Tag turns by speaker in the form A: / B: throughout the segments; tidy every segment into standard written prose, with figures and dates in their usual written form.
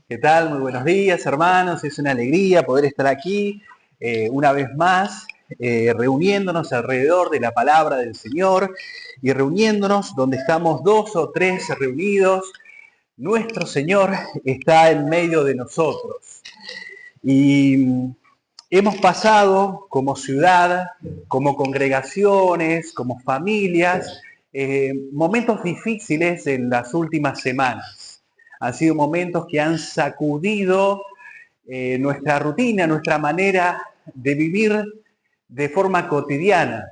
A: ¿Qué tal? Muy buenos días, hermanos. Es una alegría poder estar aquí una vez más, reuniéndonos alrededor de la palabra del Señor y reuniéndonos donde estamos dos o tres reunidos. Nuestro Señor está en medio de nosotros. Y hemos pasado como ciudad, como congregaciones, como familias, momentos difíciles en las últimas semanas. Han sido momentos que han sacudido nuestra rutina, nuestra manera de vivir de forma cotidiana.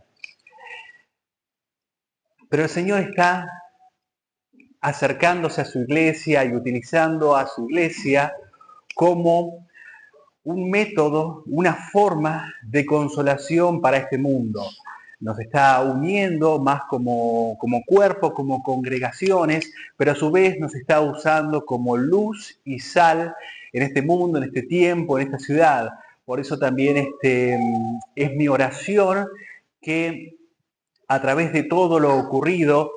A: Pero el Señor está acercándose a su iglesia y utilizando a su iglesia como un método, una forma de consolación para este mundo. Nos está uniendo más como cuerpo, como congregaciones, pero a su vez nos está usando como luz y sal en este mundo, en este tiempo, en esta ciudad. Por eso también es mi oración que a través de todo lo ocurrido,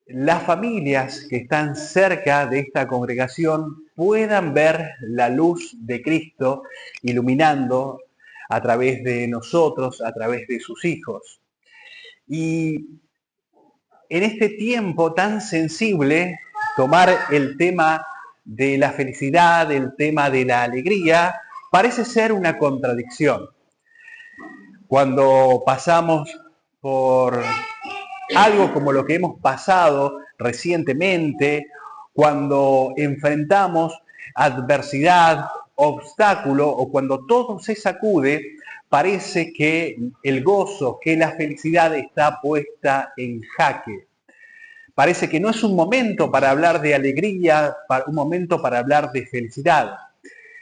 A: las familias que están cerca de esta congregación puedan ver la luz de Cristo iluminando a través de nosotros, a través de sus hijos. Y en este tiempo tan sensible, tomar el tema de la felicidad, el tema de la alegría, parece ser una contradicción. Cuando pasamos por algo como lo que hemos pasado recientemente, cuando enfrentamos adversidad, obstáculo o cuando todo se sacude, parece que el gozo, que la felicidad está puesta en jaque. Parece que no es un momento para hablar de alegría, un momento para hablar de felicidad.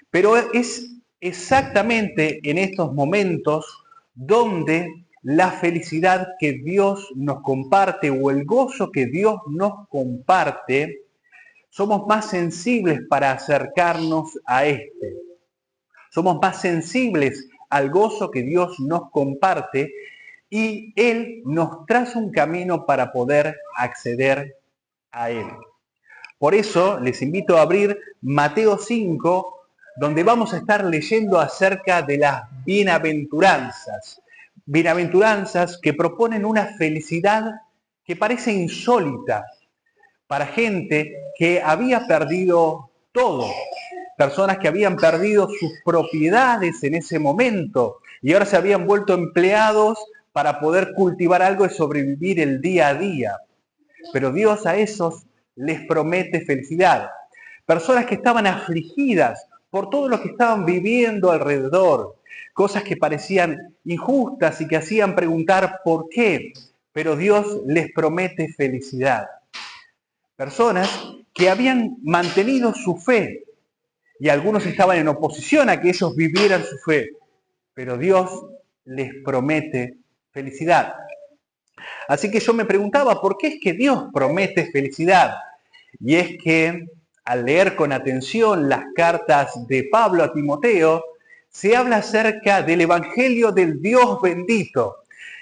A: Pero es exactamente en estos momentos donde la felicidad que Dios nos comparte o el gozo que Dios nos comparte, somos más sensibles para acercarnos a este. Somos más sensibles al gozo que Dios nos comparte y Él nos traza un camino para poder acceder a Él. Por eso les invito a abrir Mateo 5, donde vamos a estar leyendo acerca de las bienaventuranzas. Bienaventuranzas que proponen una felicidad que parece insólita para gente que había perdido todo. Personas que habían perdido sus propiedades en ese momento y ahora se habían vuelto empleados para poder cultivar algo y sobrevivir el día a día. Pero Dios a esos les promete felicidad. Personas que estaban afligidas por todo lo que estaban viviendo alrededor, cosas que parecían injustas y que hacían preguntar por qué, pero Dios les promete felicidad. Personas que habían mantenido su fe y algunos estaban en oposición a que ellos vivieran su fe, pero Dios les promete felicidad. Así que yo me preguntaba, ¿por qué es que Dios promete felicidad? Y es que al leer con atención las cartas de Pablo a Timoteo, se habla acerca del Evangelio del Dios bendito.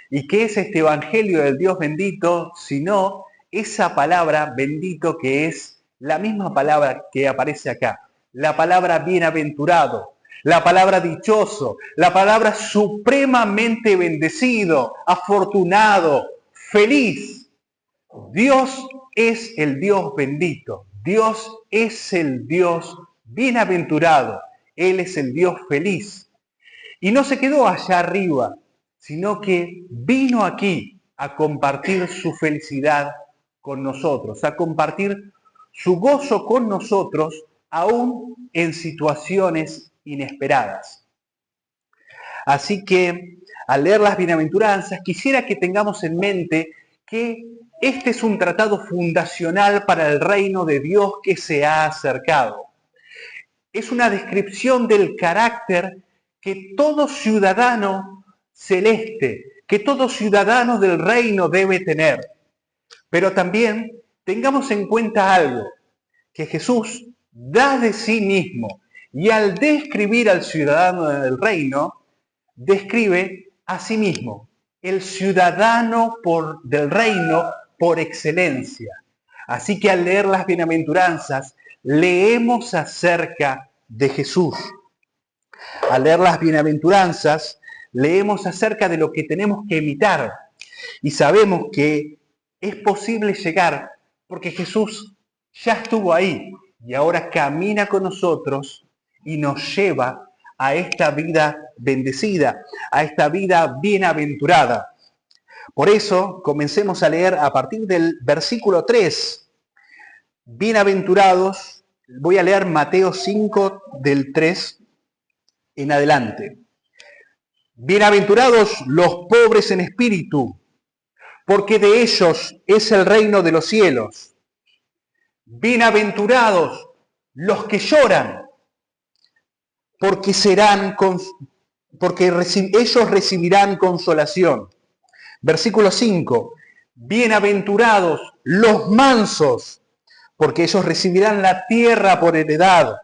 A: ¿Y qué es este Evangelio del Dios bendito? Sino esa palabra bendito que es la misma palabra que aparece acá. La palabra bienaventurado, la palabra dichoso, la palabra supremamente bendecido, afortunado, feliz. Dios es el Dios bendito. Dios es el Dios bienaventurado. Él es el Dios feliz. Y no se quedó allá arriba, sino que vino aquí a compartir su felicidad con nosotros, a compartir su gozo con nosotros, aún en situaciones inesperadas. Así que, al leer las bienaventuranzas, quisiera que tengamos en mente que este es un tratado fundacional para el reino de Dios que se ha acercado. Es una descripción del carácter que todo ciudadano celeste, que todo ciudadano del reino debe tener. Pero también tengamos en cuenta algo, que Jesús da de sí mismo y al describir al ciudadano del reino, describe a sí mismo, el ciudadano del reino por excelencia. Así que al leer las bienaventuranzas, leemos acerca de Jesús. Al leer las bienaventuranzas, leemos acerca de lo que tenemos que imitar y sabemos que es posible llegar porque Jesús ya estuvo ahí y ahora camina con nosotros y nos lleva a esta vida bendecida, a esta vida bienaventurada. Por eso, comencemos a leer a partir del versículo 3. Bienaventurados, voy a leer Mateo 5 del 3 en adelante. Bienaventurados los pobres en espíritu, porque de ellos es el reino de los cielos. Bienaventurados los que lloran, porque ellos recibirán consolación. Versículo 5. Bienaventurados los mansos, porque ellos recibirán la tierra por heredad.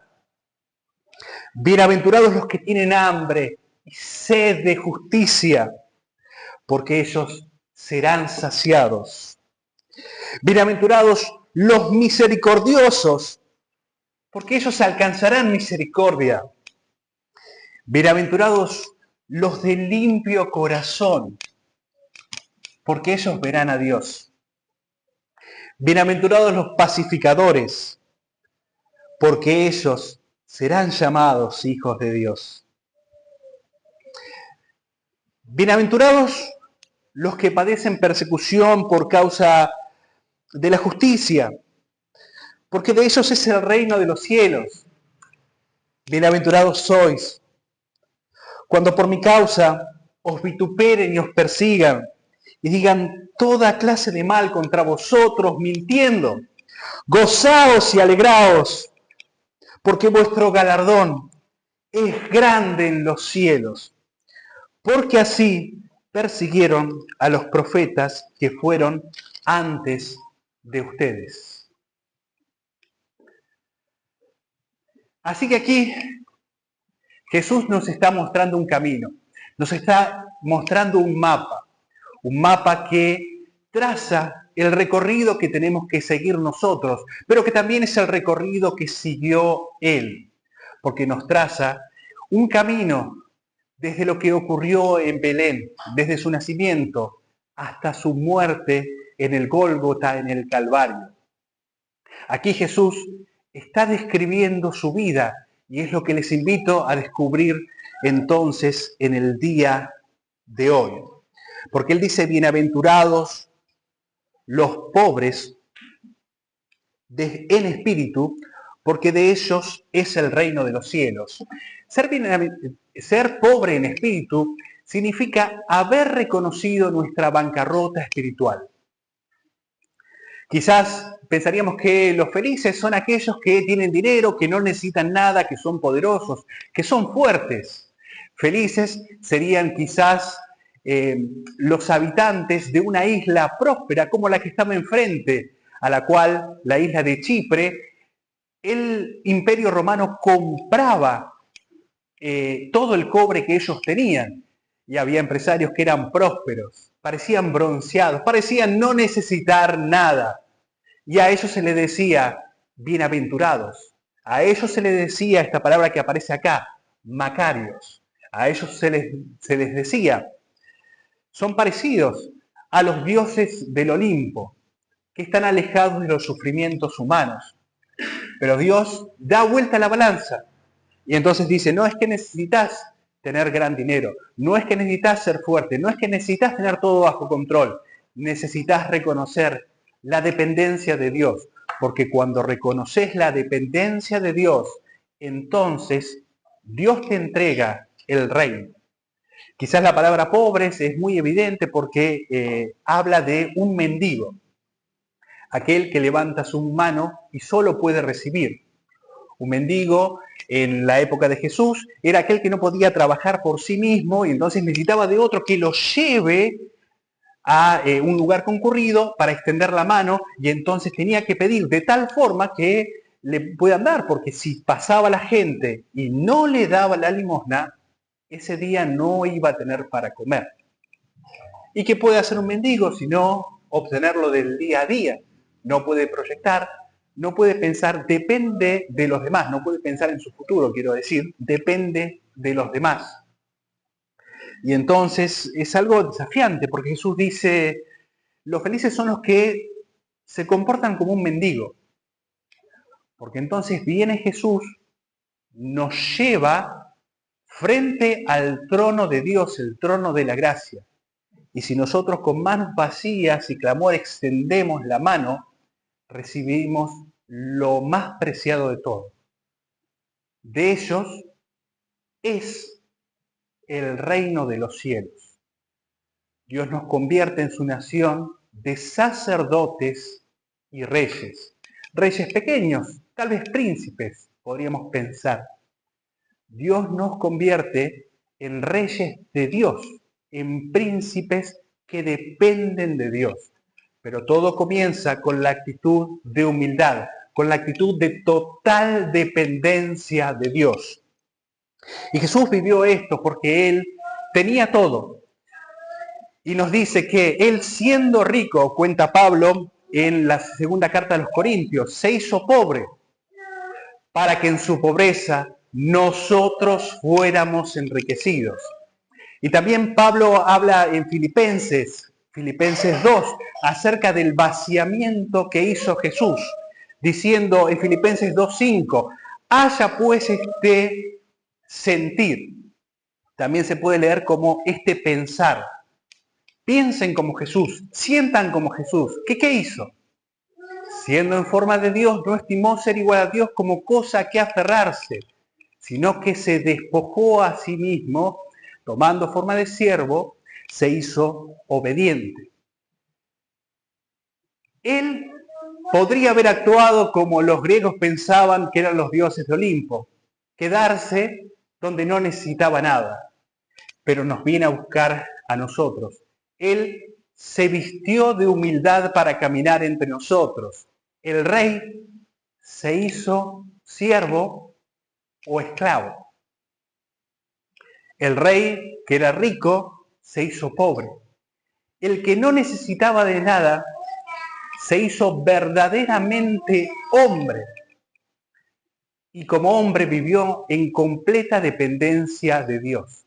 A: Bienaventurados los que tienen hambre y sed de justicia, porque ellos serán saciados. Bienaventurados los misericordiosos, porque ellos alcanzarán misericordia. Bienaventurados los de limpio corazón, porque ellos verán a Dios. Bienaventurados los pacificadores, porque ellos serán llamados hijos de Dios. Bienaventurados los que padecen persecución por causa de la justicia, porque de ellos es el reino de los cielos. Bienaventurados sois cuando por mi causa os vituperen y os persigan y digan toda clase de mal contra vosotros, mintiendo. Gozaos y alegraos, porque vuestro galardón es grande en los cielos, porque así persiguieron a los profetas que fueron antes de ustedes. Así que aquí Jesús nos está mostrando un camino, nos está mostrando un mapa que traza el recorrido que tenemos que seguir nosotros, pero que también es el recorrido que siguió Él, porque nos traza un camino desde lo que ocurrió en Belén, desde su nacimiento hasta su muerte en el Gólgota, en el Calvario. Aquí Jesús está describiendo su vida y es lo que les invito a descubrir entonces en el día de hoy. Porque Él dice, bienaventurados los pobres en espíritu, porque de ellos es el reino de los cielos. Ser pobre en espíritu significa haber reconocido nuestra bancarrota espiritual. Quizás pensaríamos que los felices son aquellos que tienen dinero, que no necesitan nada, que son poderosos, que son fuertes. Felices serían quizás los habitantes de una isla próspera como la que estamos enfrente, a la cual la isla de Chipre, el Imperio Romano compraba todo el cobre que ellos tenían. Y había empresarios que eran prósperos, parecían bronceados, parecían no necesitar nada. Y a ellos se les decía bienaventurados. A ellos se les decía esta palabra que aparece acá, macarios. A ellos se les decía, son parecidos a los dioses del Olimpo, que están alejados de los sufrimientos humanos. Pero Dios da vuelta a la balanza. Y entonces dice, no es que necesitas tener gran dinero, no es que necesitas ser fuerte, no es que necesitas tener todo bajo control, necesitas reconocer la dependencia de Dios, porque cuando reconoces la dependencia de Dios, entonces Dios te entrega el reino. Quizás la palabra pobres es muy evidente porque habla de un mendigo, aquel que levanta su mano y solo puede recibir. Un mendigo en la época de Jesús era aquel que no podía trabajar por sí mismo y entonces necesitaba de otro que lo lleve a un lugar concurrido para extender la mano y entonces tenía que pedir de tal forma que le puedan dar, porque si pasaba la gente y no le daba la limosna, ese día no iba a tener para comer. ¿Y qué puede hacer un mendigo sino obtenerlo del día a día? No puede proyectar, no puede pensar, depende de los demás, no puede pensar en su futuro, quiero decir, depende de los demás. Y entonces es algo desafiante, porque Jesús dice, los felices son los que se comportan como un mendigo. Porque entonces viene Jesús, nos lleva frente al trono de Dios, el trono de la gracia. Y si nosotros con manos vacías y clamor extendemos la mano, recibimos lo más preciado de todo. De ellos es el reino de los cielos. Dios nos convierte en su nación de sacerdotes y reyes. Reyes pequeños, tal vez príncipes, podríamos pensar. Dios nos convierte en reyes de Dios, en príncipes que dependen de Dios. Pero todo comienza con la actitud de humildad, con la actitud de total dependencia de Dios. Y Jesús vivió esto porque Él tenía todo. Y nos dice que Él, siendo rico, cuenta Pablo en la segunda carta de los Corintios, se hizo pobre para que en su pobreza nosotros fuéramos enriquecidos. Y también Pablo habla en Filipenses 2, acerca del vaciamiento que hizo Jesús, diciendo en Filipenses 2:5, haya pues este sentir. También se puede leer como este pensar. Piensen como Jesús, sientan como Jesús. ¿Qué hizo? Siendo en forma de Dios, no estimó ser igual a Dios como cosa a que aferrarse, sino que se despojó a sí mismo, tomando forma de siervo, se hizo obediente. Él podría haber actuado como los griegos pensaban que eran los dioses de Olimpo, quedarse donde no necesitaba nada, pero nos viene a buscar a nosotros. Él se vistió de humildad para caminar entre nosotros. El rey se hizo siervo o esclavo. El rey, que era rico, se hizo pobre. El que no necesitaba de nada, se hizo verdaderamente hombre. Y como hombre vivió en completa dependencia de Dios.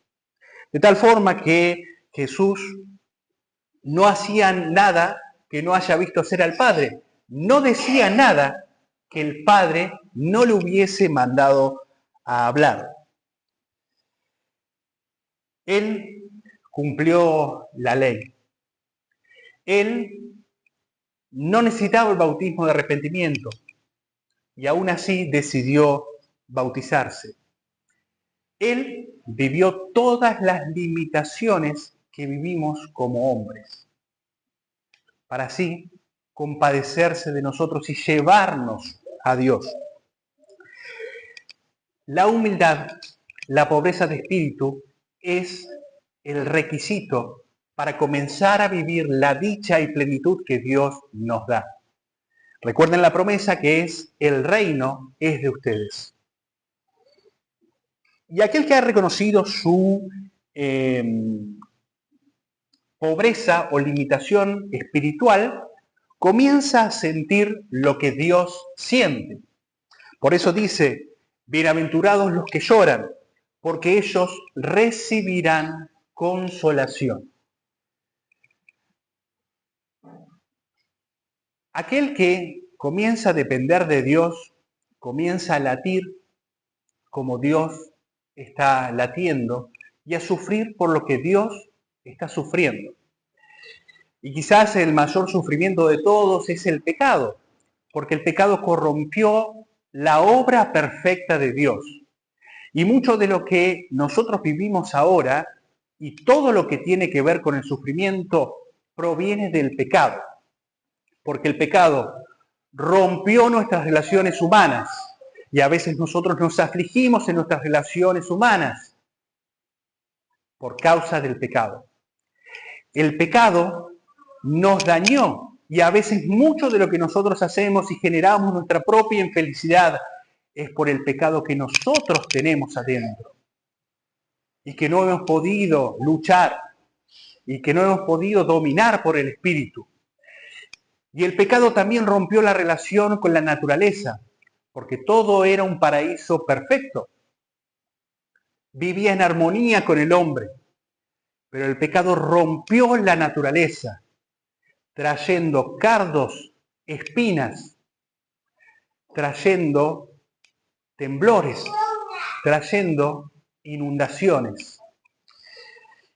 A: De tal forma que Jesús no hacía nada que no haya visto hacer al Padre. No decía nada que el Padre no le hubiese mandado a hablar. Él cumplió la ley. Él no necesitaba el bautismo de arrepentimiento y aún así decidió bautizarse. Él vivió todas las limitaciones que vivimos como hombres, para así compadecerse de nosotros y llevarnos a Dios. La humildad, la pobreza de espíritu, es el requisito para comenzar a vivir la dicha y plenitud que Dios nos da. Recuerden la promesa que es: el reino es de ustedes. Y aquel que ha reconocido su pobreza o limitación espiritual, comienza a sentir lo que Dios siente. Por eso dice: bienaventurados los que lloran, porque ellos recibirán consolación. Aquel que comienza a depender de Dios, comienza a latir como Dios está latiendo y a sufrir por lo que Dios está sufriendo. Y quizás el mayor sufrimiento de todos es el pecado, porque el pecado corrompió la obra perfecta de Dios. Y mucho de lo que nosotros vivimos ahora y todo lo que tiene que ver con el sufrimiento proviene del pecado. Porque el pecado rompió nuestras relaciones humanas y a veces nosotros nos afligimos en nuestras relaciones humanas por causa del pecado. El pecado nos dañó y a veces mucho de lo que nosotros hacemos y generamos nuestra propia infelicidad es por el pecado que nosotros tenemos adentro y que no hemos podido luchar y que no hemos podido dominar por el Espíritu. Y el pecado también rompió la relación con la naturaleza, porque todo era un paraíso perfecto. Vivía en armonía con el hombre, pero el pecado rompió la naturaleza, trayendo cardos, espinas, trayendo temblores, trayendo inundaciones.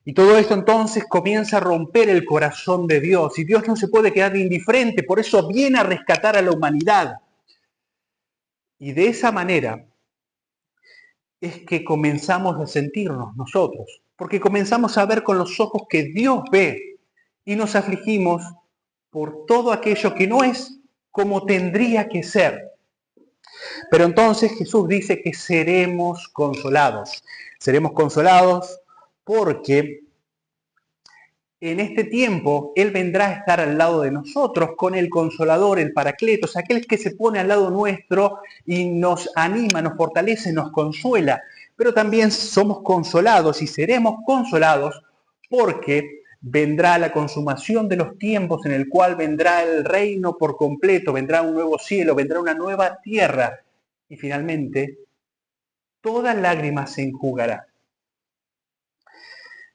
A: Y todo esto entonces comienza a romper el corazón de Dios. Y Dios no se puede quedar indiferente, por eso viene a rescatar a la humanidad. Y de esa manera es que comenzamos a sentirnos nosotros, porque comenzamos a ver con los ojos que Dios ve y nos afligimos por todo aquello que no es como tendría que ser. Pero entonces Jesús dice que seremos consolados. Seremos consolados porque en este tiempo Él vendrá a estar al lado de nosotros con el Consolador, el Paracletos, aquel que se pone al lado nuestro y nos anima, nos fortalece, nos consuela. Pero también somos consolados y seremos consolados porque vendrá la consumación de los tiempos en el cual vendrá el reino por completo, vendrá un nuevo cielo, vendrá una nueva tierra y finalmente toda lágrima se enjugará.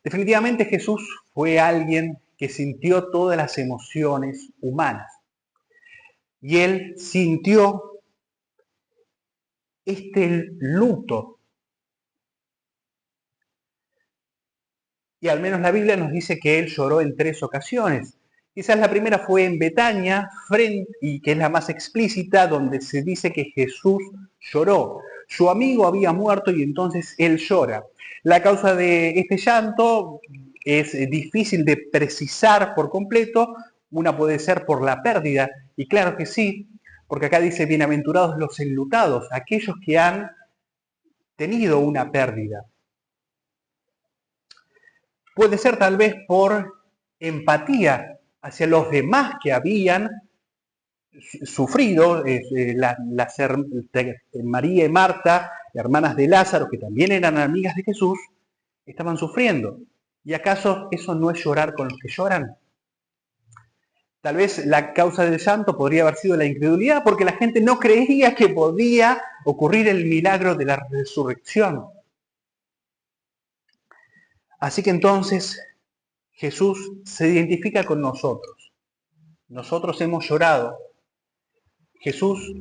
A: Definitivamente Jesús fue alguien que sintió todas las emociones humanas. Y Él sintió este luto. Y al menos la Biblia nos dice que Él lloró en 3 ocasiones. Quizás la primera fue en Betania, y que es la más explícita, donde se dice que Jesús lloró. Su amigo había muerto y entonces Él llora. La causa de este llanto es difícil de precisar por completo. Una puede ser por la pérdida, y claro que sí, porque acá dice, bienaventurados los enlutados, aquellos que han tenido una pérdida. Puede ser tal vez por empatía hacia los demás que habían sufrido, María y Marta, hermanas de Lázaro, que también eran amigas de Jesús, estaban sufriendo. ¿Y acaso eso no es llorar con los que lloran? Tal vez la causa del llanto podría haber sido la incredulidad, porque la gente no creía que podía ocurrir el milagro de la resurrección. Así que entonces Jesús se identifica con nosotros. Nosotros hemos llorado. Jesús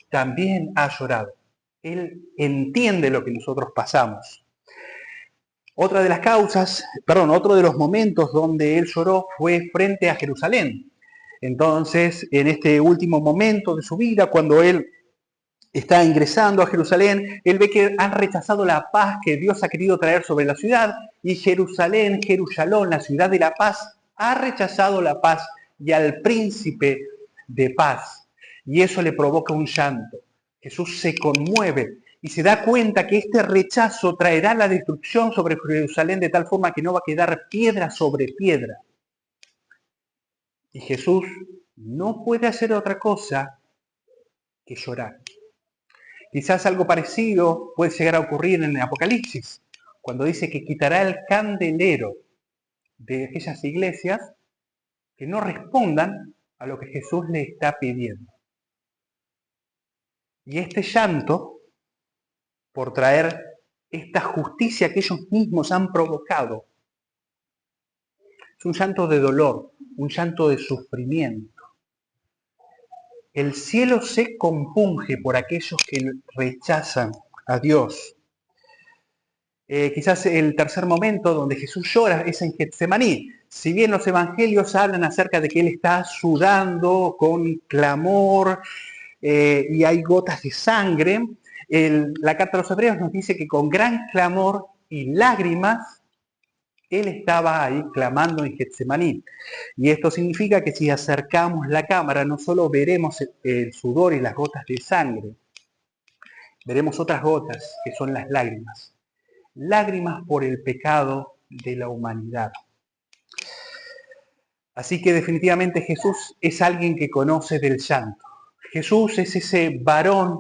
A: también ha llorado. Él entiende lo que nosotros pasamos. Otro de los momentos donde él lloró fue frente a Jerusalén. Entonces, en este último momento de su vida, cuando él está ingresando a Jerusalén, él ve que han rechazado la paz que Dios ha querido traer sobre la ciudad, y Jerusalén, la ciudad de la paz, ha rechazado la paz y al príncipe de paz. Y eso le provoca un llanto. Jesús se conmueve y se da cuenta que este rechazo traerá la destrucción sobre Jerusalén de tal forma que no va a quedar piedra sobre piedra. Y Jesús no puede hacer otra cosa que llorar. Quizás algo parecido puede llegar a ocurrir en el Apocalipsis, cuando dice que quitará el candelero de aquellas iglesias que no respondan a lo que Jesús le está pidiendo. Y este llanto, por traer esta justicia que ellos mismos han provocado, es un llanto de dolor, un llanto de sufrimiento. El cielo se compunge por aquellos que rechazan a Dios. Quizás el tercer momento donde Jesús llora es en Getsemaní. Si bien los evangelios hablan acerca de que Él está sudando con clamor y hay gotas de sangre, la carta a los Hebreos nos dice que con gran clamor y lágrimas Él estaba ahí clamando en Getsemaní. Y esto significa que si acercamos la cámara no solo veremos el sudor y las gotas de sangre, veremos otras gotas que son las lágrimas. Lágrimas por el pecado de la humanidad. Así que definitivamente Jesús es alguien que conoce del llanto. Jesús es ese varón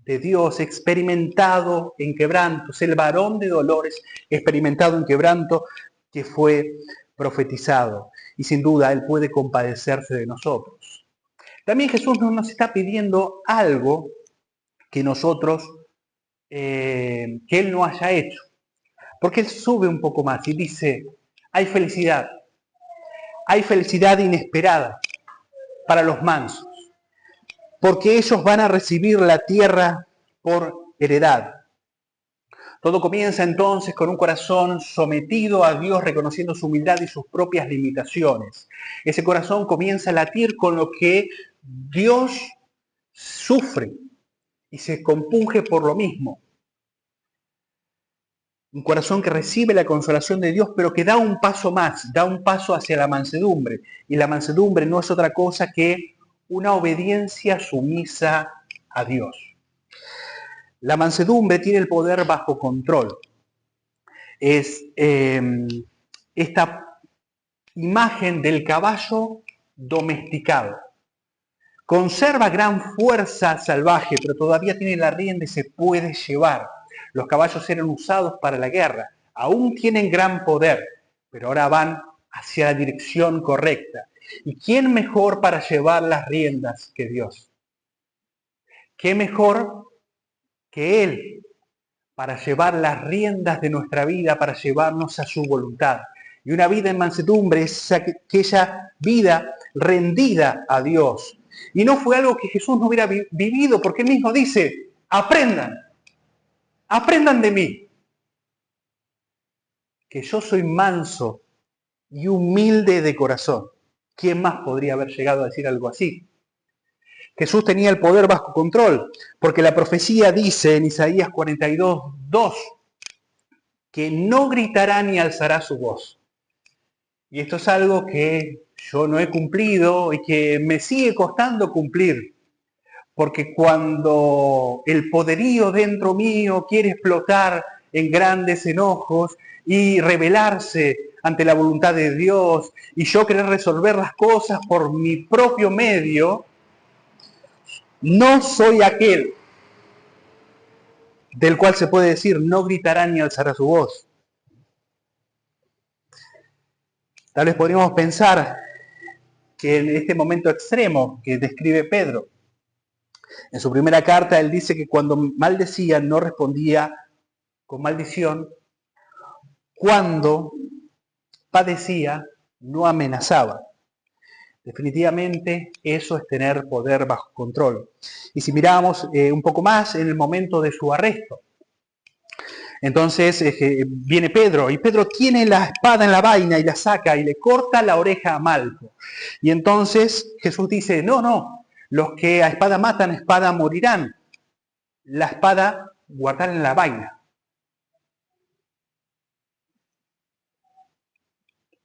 A: de Dios experimentado en quebranto, es el varón de dolores experimentado en quebranto que fue profetizado. Y sin duda Él puede compadecerse de nosotros. También Jesús no nos está pidiendo algo que nosotros, que Él no haya hecho. Porque Él sube un poco más y dice, hay felicidad inesperada para los mansos, porque ellos van a recibir la tierra por heredad. Todo comienza entonces con un corazón sometido a Dios, reconociendo su humildad y sus propias limitaciones. Ese corazón comienza a latir con lo que Dios sufre y se compunge por lo mismo. Un corazón que recibe la consolación de Dios, pero que da un paso más, da un paso hacia la mansedumbre. Y la mansedumbre no es otra cosa que una obediencia sumisa a Dios. La mansedumbre tiene el poder bajo control. Es esta imagen del caballo domesticado. Conserva gran fuerza salvaje, pero todavía tiene la rienda y se puede llevar. Los caballos eran usados para la guerra. Aún tienen gran poder, pero ahora van hacia la dirección correcta. ¿Y quién mejor para llevar las riendas que Dios? ¿Qué mejor que Él para llevar las riendas de nuestra vida, para llevarnos a su voluntad? Y una vida en mansedumbre es aquella vida rendida a Dios. Y no fue algo que Jesús no hubiera vivido, porque Él mismo dice, aprendan de mí, que yo soy manso y humilde de corazón. ¿Quién más podría haber llegado a decir algo así? Jesús tenía el poder bajo control, porque la profecía dice en Isaías 42:2 que no gritará ni alzará su voz. Y esto es algo que yo no he cumplido y que me sigue costando cumplir. Porque cuando el poderío dentro mío quiere explotar en grandes enojos y rebelarse ante la voluntad de Dios y yo querer resolver las cosas por mi propio medio, no soy aquel del cual se puede decir no gritará ni alzará su voz. Tal vez podríamos pensar que en este momento extremo que describe Pedro, en su primera carta él dice que cuando maldecía no respondía con maldición, cuando padecía no amenazaba. Definitivamente eso es tener poder bajo control. Y si miramos un poco más en el momento de su arresto, entonces viene Pedro y Pedro tiene la espada en la vaina y la saca y le corta la oreja a Malco. Y entonces Jesús dice, no, los que a espada matan, a espada morirán. La espada guardar en la vaina.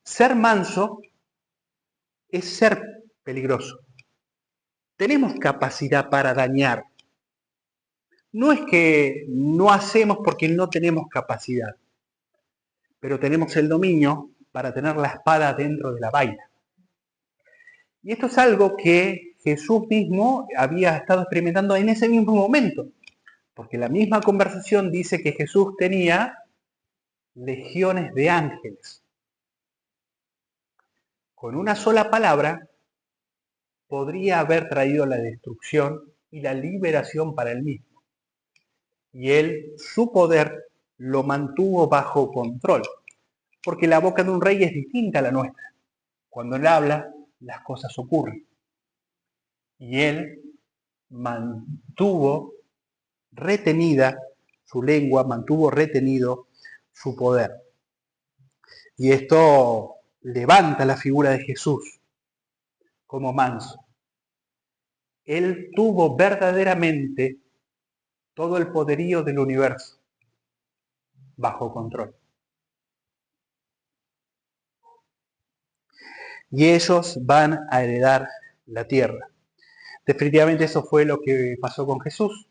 A: Ser manso es ser peligroso. Tenemos capacidad para dañar. No es que no hacemos porque no tenemos capacidad, pero tenemos el dominio para tener la espada dentro de la vaina. Y esto es algo que Jesús mismo había estado experimentando en ese mismo momento, porque la misma conversación dice que Jesús tenía legiones de ángeles. Con una sola palabra podría haber traído la destrucción y la liberación para él mismo. Y él, su poder, lo mantuvo bajo control. Porque la boca de un rey es distinta a la nuestra. Cuando él habla, las cosas ocurren. Y él mantuvo retenida su lengua, mantuvo retenido su poder. Y esto levanta la figura de Jesús como manso. Él tuvo verdaderamente todo el poderío del universo bajo control. Y ellos van a heredar la tierra. Definitivamente eso fue lo que pasó con Jesús.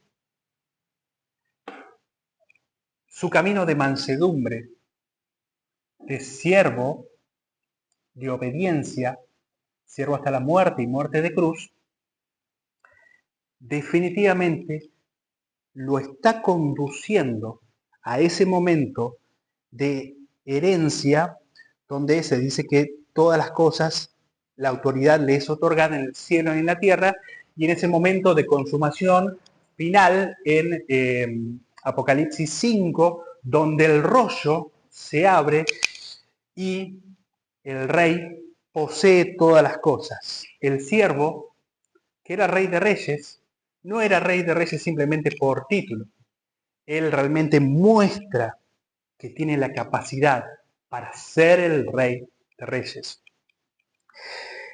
A: Su camino de mansedumbre, de siervo, de obediencia, siervo hasta la muerte y muerte de cruz, definitivamente lo está conduciendo a ese momento de herencia donde se dice que todas las cosas la autoridad le es otorgada en el cielo y en la tierra, y en ese momento de consumación final en Apocalipsis 5, donde el rollo se abre y el rey posee todas las cosas. El siervo, que era rey de reyes, no era rey de reyes simplemente por título. Él realmente muestra que tiene la capacidad para ser el rey de reyes.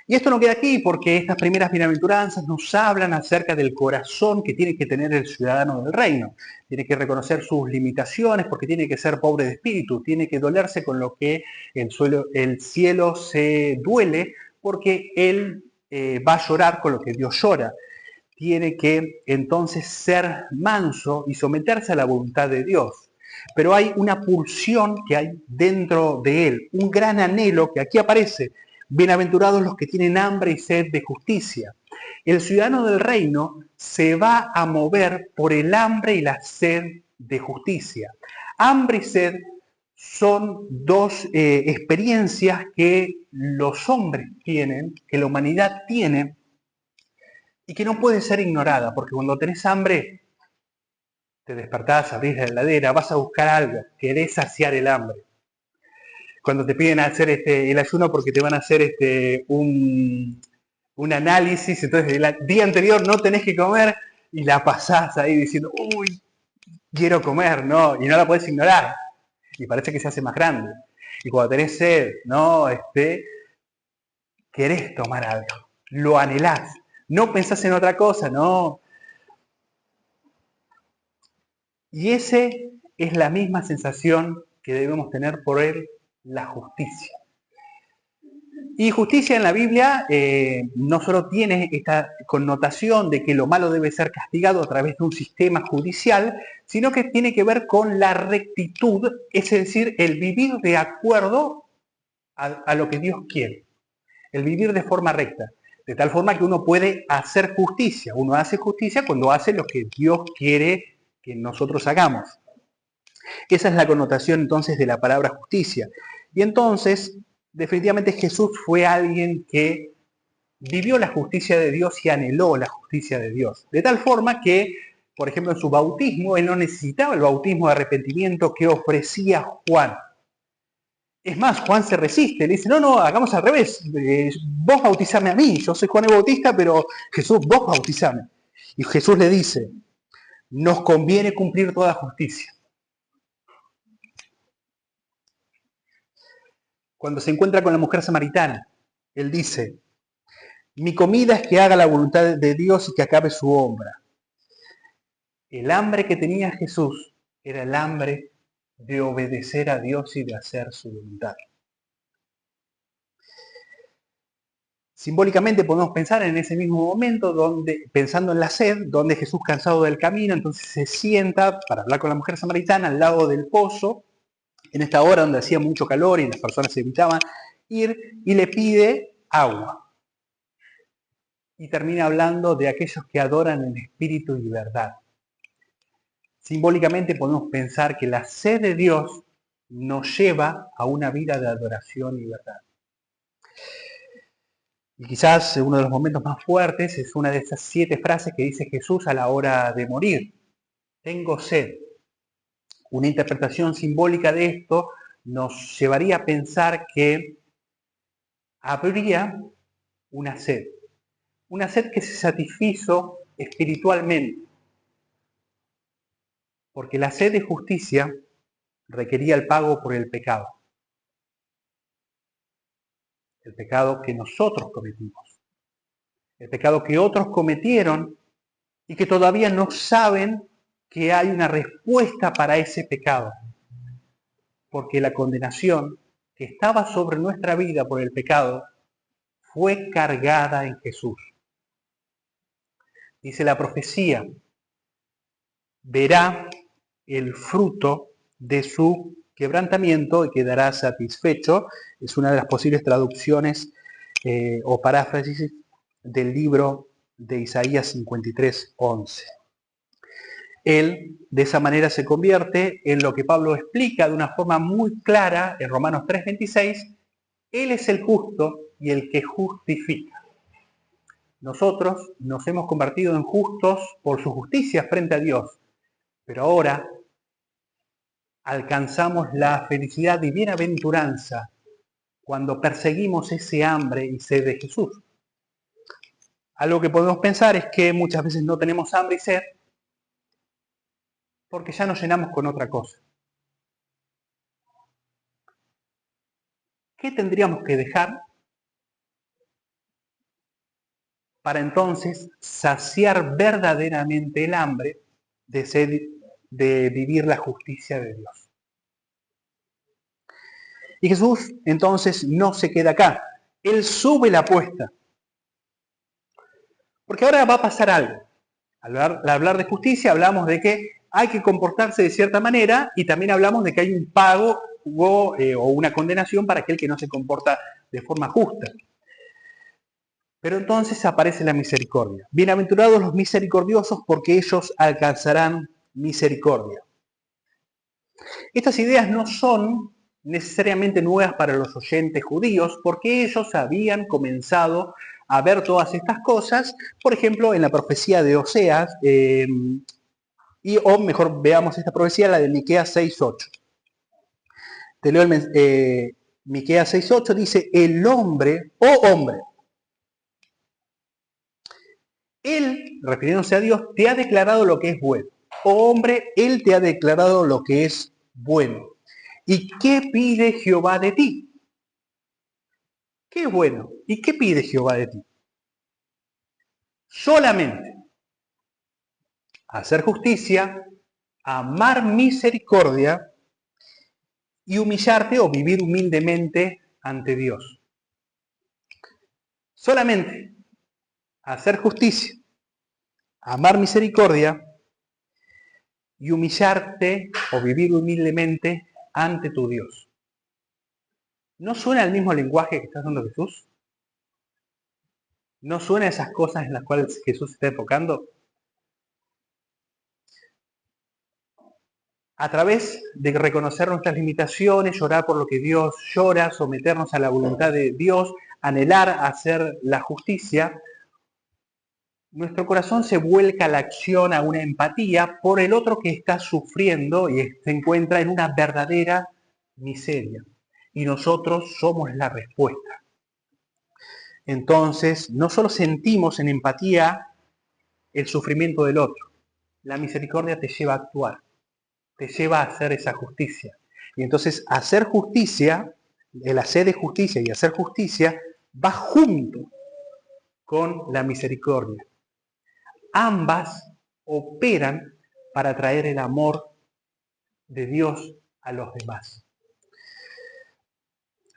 A: Y esto no queda aquí porque estas primeras bienaventuranzas nos hablan acerca del corazón que tiene que tener el ciudadano del reino. Tiene que reconocer sus limitaciones porque tiene que ser pobre de espíritu, tiene que dolerse con lo que el cielo se duele porque él va a llorar con lo que Dios llora. Tiene que entonces ser manso y someterse a la voluntad de Dios. Pero hay una pulsión que hay dentro de él, un gran anhelo que aquí aparece. Bienaventurados los que tienen hambre y sed de justicia. El ciudadano del reino se va a mover por el hambre y la sed de justicia. Hambre y sed son dos experiencias que los hombres tienen, que la humanidad tiene, y que no puede ser ignorada, porque cuando tenés hambre, te despertás, abrís la heladera, vas a buscar algo, querés saciar el hambre. Cuando te piden hacer el ayuno porque te van a hacer un análisis, entonces el día anterior no tenés que comer y la pasás ahí diciendo, uy, quiero comer, ¿no? Y no la podés ignorar. Y parece que se hace más grande. Y cuando tenés sed, ¿no? Querés tomar algo, lo anhelás. No pensás en otra cosa, ¿no? Y esa es la misma sensación que debemos tener por él, la justicia. Y justicia en la Biblia no solo tiene esta connotación de que lo malo debe ser castigado a través de un sistema judicial, sino que tiene que ver con la rectitud, es decir, el vivir de acuerdo a lo que Dios quiere, el vivir de forma recta, de tal forma que uno puede hacer justicia. Uno hace justicia cuando hace lo que Dios quiere que nosotros hagamos. Esa es la connotación entonces de la palabra justicia. Y entonces, definitivamente Jesús fue alguien que vivió la justicia de Dios y anheló la justicia de Dios. De tal forma que, por ejemplo, en su bautismo, él no necesitaba el bautismo de arrepentimiento que ofrecía Juan. Es más, Juan se resiste, le dice, no, hagamos al revés, vos bautizame a mí, yo soy Juan el Bautista, pero Jesús, vos bautizame. Y Jesús le dice, nos conviene cumplir toda justicia. Cuando se encuentra con la mujer samaritana, él dice, mi comida es que haga la voluntad de Dios y que acabe su obra. El hambre que tenía Jesús era el hambre de obedecer a Dios y de hacer su voluntad. Simbólicamente podemos pensar en ese mismo momento, pensando en la sed, donde Jesús, cansado del camino, entonces se sienta para hablar con la mujer samaritana al lado del pozo, en esta hora donde hacía mucho calor y las personas evitaban ir, y le pide agua. Y termina hablando de aquellos que adoran en espíritu y verdad. Simbólicamente podemos pensar que la sed de Dios nos lleva a una vida de adoración y verdad. Y quizás uno de los momentos más fuertes es una de esas 7 frases que dice Jesús a la hora de morir. Tengo sed. Una interpretación simbólica de esto nos llevaría a pensar que habría una sed que se satisfizo espiritualmente, porque la sed de justicia requería el pago por el pecado que nosotros cometimos, el pecado que otros cometieron y que todavía no saben que hay una respuesta para ese pecado, porque la condenación que estaba sobre nuestra vida por el pecado fue cargada en Jesús. Dice la profecía, verá el fruto de su quebrantamiento y quedará satisfecho. Es una de las posibles traducciones o paráfrasis del libro de Isaías 53:11. Él de esa manera se convierte en lo que Pablo explica de una forma muy clara en Romanos 3:26. Él es el justo y el que justifica. Nosotros nos hemos convertido en justos por su justicia frente a Dios, pero ahora alcanzamos la felicidad y bienaventuranza cuando perseguimos ese hambre y sed de Jesús. Algo que podemos pensar es que muchas veces no tenemos hambre y sed porque ya nos llenamos con otra cosa. ¿Qué tendríamos que dejar para entonces saciar verdaderamente el hambre de sed, de vivir la justicia de Dios? Y Jesús entonces no se queda acá. Él sube la apuesta. Porque ahora va a pasar algo. Al hablar de justicia hablamos de que hay que comportarse de cierta manera y también hablamos de que hay un pago o una condenación para aquel que no se comporta de forma justa. Pero entonces aparece la misericordia. Bienaventurados los misericordiosos porque ellos alcanzarán misericordia. Estas ideas no son necesariamente nuevas para los oyentes judíos porque ellos habían comenzado a ver todas estas cosas, por ejemplo, en la profecía de Oseas, o mejor veamos esta profecía, la de Miqueas 6:8. Te leo Miqueas 6:8, dice, el hombre, oh hombre, él, refiriéndose a Dios, te ha declarado lo que es bueno. Oh hombre, él te ha declarado lo que es bueno. ¿Y qué pide Jehová de ti? ¿Qué es bueno? ¿Y qué pide Jehová de ti? Solamente hacer justicia, amar misericordia y humillarte o vivir humildemente ante Dios. Solamente hacer justicia, amar misericordia y humillarte o vivir humildemente ante tu Dios. ¿No suena el mismo lenguaje que está usando Jesús? ¿No suena esas cosas en las cuales Jesús se está enfocando? A través de reconocer nuestras limitaciones, llorar por lo que Dios llora, someternos a la voluntad de Dios, anhelar hacer la justicia, nuestro corazón se vuelca a la acción, a una empatía por el otro que está sufriendo y se encuentra en una verdadera miseria. Y nosotros somos la respuesta. Entonces, no solo sentimos en empatía el sufrimiento del otro, la misericordia te lleva a actuar, te lleva a hacer esa justicia. Y entonces hacer justicia, el hacer de justicia y hacer justicia, va junto con la misericordia. Ambas operan para traer el amor de Dios a los demás.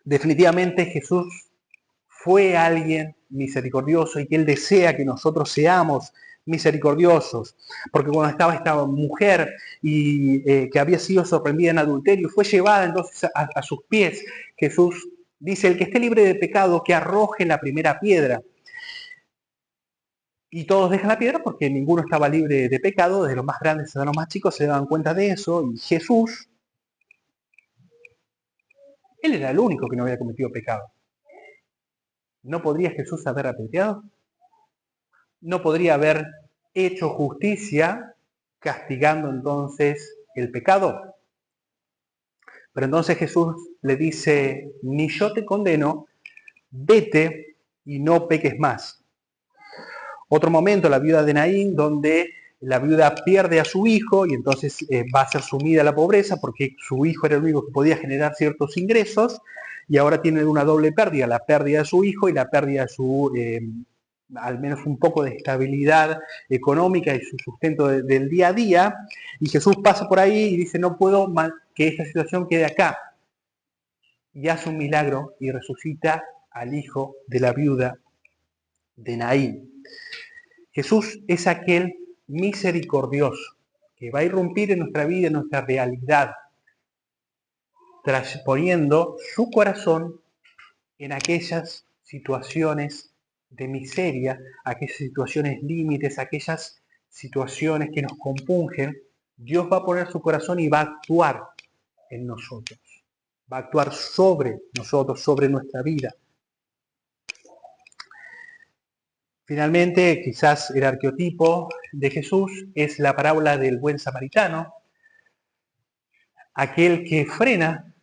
A: Definitivamente Jesús fue alguien misericordioso y que Él desea que nosotros seamos misericordiosos, porque cuando estaba esta mujer y que había sido sorprendida en adulterio, fue llevada entonces a sus pies. Jesús dice, el que esté libre de pecado, que arroje la primera piedra. Y todos dejan la piedra porque ninguno estaba libre de pecado, desde los más grandes hasta los más chicos se daban cuenta de eso, y Jesús, Él era el único que no había cometido pecado. ¿No podría Jesús haber apedreado? ¿No podría haber hecho justicia castigando entonces el pecado? Pero entonces Jesús le dice, ni yo te condeno, vete y no peques más. Otro momento, la viuda de Naín, donde la viuda pierde a su hijo y entonces va a ser sumida a la pobreza porque su hijo era el único que podía generar ciertos ingresos y ahora tiene una doble pérdida, la pérdida de su hijo y la pérdida de su, al menos un poco de estabilidad económica y su sustento del día a día. Y Jesús pasa por ahí y dice, no puedo que esta situación quede acá. Y hace un milagro y resucita al hijo de la viuda de Naín. Jesús es aquel misericordioso que va a irrumpir en nuestra vida, en nuestra realidad, poniendo su corazón en aquellas situaciones de miseria, aquellas situaciones límites, aquellas situaciones que nos compungen. Dios va a poner su corazón y va a actuar en nosotros, va a actuar sobre nosotros, sobre nuestra vida. Finalmente, quizás el arqueotipo de Jesús es la parábola del buen samaritano, aquel que frena.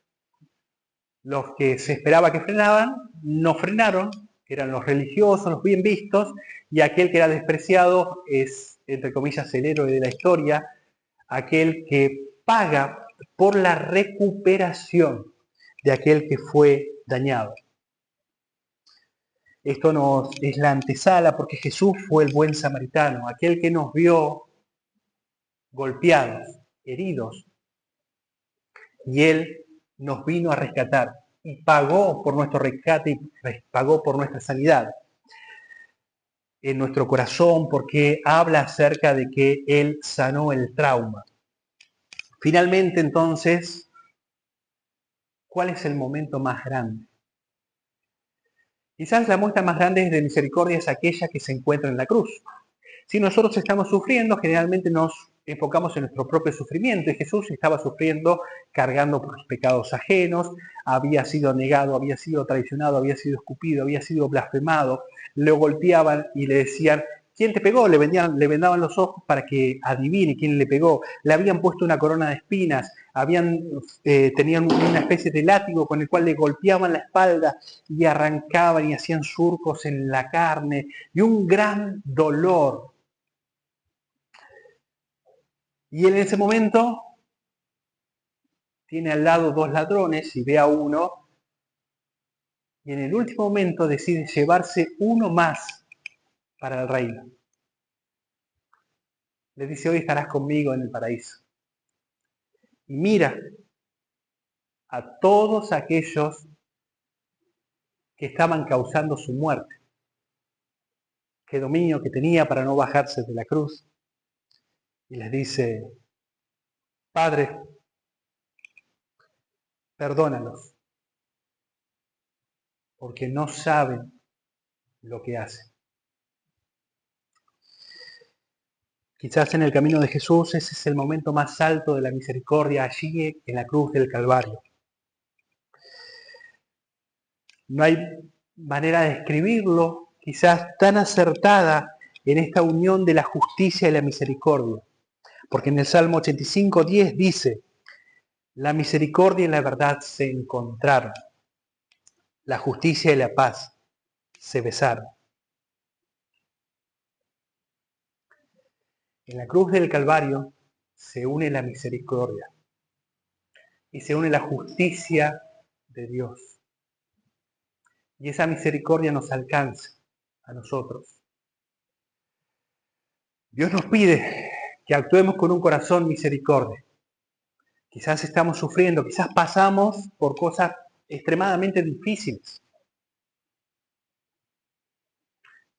A: Los que se esperaba que frenaban, no frenaron, eran los religiosos, los bien vistos, y aquel que era despreciado es, entre comillas, el héroe de la historia, aquel que paga por la recuperación de aquel que fue dañado. Esto es la antesala porque Jesús fue el buen samaritano, aquel que nos vio golpeados, heridos, y Él nos vino a rescatar y pagó por nuestro rescate y pagó por nuestra sanidad en nuestro corazón, porque habla acerca de que Él sanó el trauma. Finalmente, entonces, ¿cuál es el momento más grande? Quizás la muestra más grande de misericordia es aquella que se encuentra en la cruz. Si nosotros estamos sufriendo, generalmente nos enfocamos en nuestro propio sufrimiento, y Jesús estaba sufriendo cargando por los pecados ajenos, había sido negado, había sido traicionado, había sido escupido, había sido blasfemado, lo golpeaban y le decían: ¿quién te pegó? Le vendaban los ojos para que adivine quién le pegó. Le habían puesto una corona de espinas, tenían una especie de látigo con el cual le golpeaban la espalda y arrancaban y hacían surcos en la carne, y un gran dolor. Y en ese momento tiene al lado dos ladrones y ve a uno, y en el último momento decide llevarse uno más para el reino. Le dice: hoy estarás conmigo en el paraíso. Y mira a todos aquellos que estaban causando su muerte, qué dominio que tenía para no bajarse de la cruz, y les dice: Padre, perdónalos, porque no saben lo que hacen. Quizás en el camino de Jesús ese es el momento más alto de la misericordia, allí en la cruz del Calvario. No hay manera de describirlo quizás tan acertada en esta unión de la justicia y la misericordia. Porque en el Salmo 85:10 dice: la misericordia y la verdad se encontraron, la justicia y la paz se besaron. En la cruz del Calvario se une la misericordia y se une la justicia de Dios. Y esa misericordia nos alcanza a nosotros. Dios nos pide que actuemos con un corazón misericordia. Quizás estamos sufriendo, quizás pasamos por cosas extremadamente difíciles.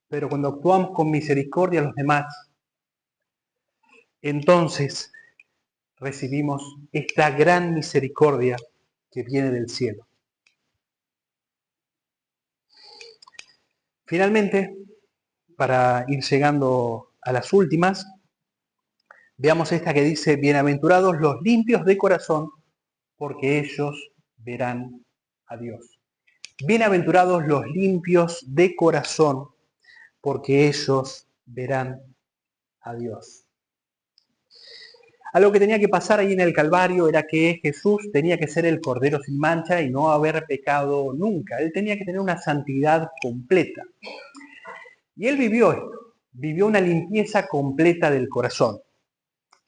A: Pero cuando actuamos con misericordia a los demás, entonces recibimos esta gran misericordia que viene del cielo. Finalmente, para ir llegando a las últimas, veamos esta que dice: bienaventurados los limpios de corazón, porque ellos verán a Dios. Bienaventurados los limpios de corazón, porque ellos verán a Dios. Algo que tenía que pasar ahí en el Calvario era que Jesús tenía que ser el Cordero sin mancha y no haber pecado nunca. Él tenía que tener una santidad completa. Y Él vivió esto, vivió una limpieza completa del corazón.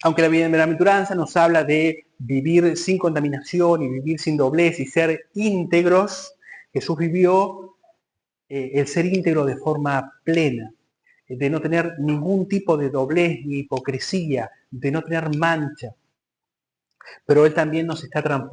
A: Aunque la bienaventuranza nos habla de vivir sin contaminación y vivir sin doblez y ser íntegros, Jesús vivió el ser íntegro de forma plena, de no tener ningún tipo de doblez ni hipocresía, de no tener mancha. Pero Él también nos está transformando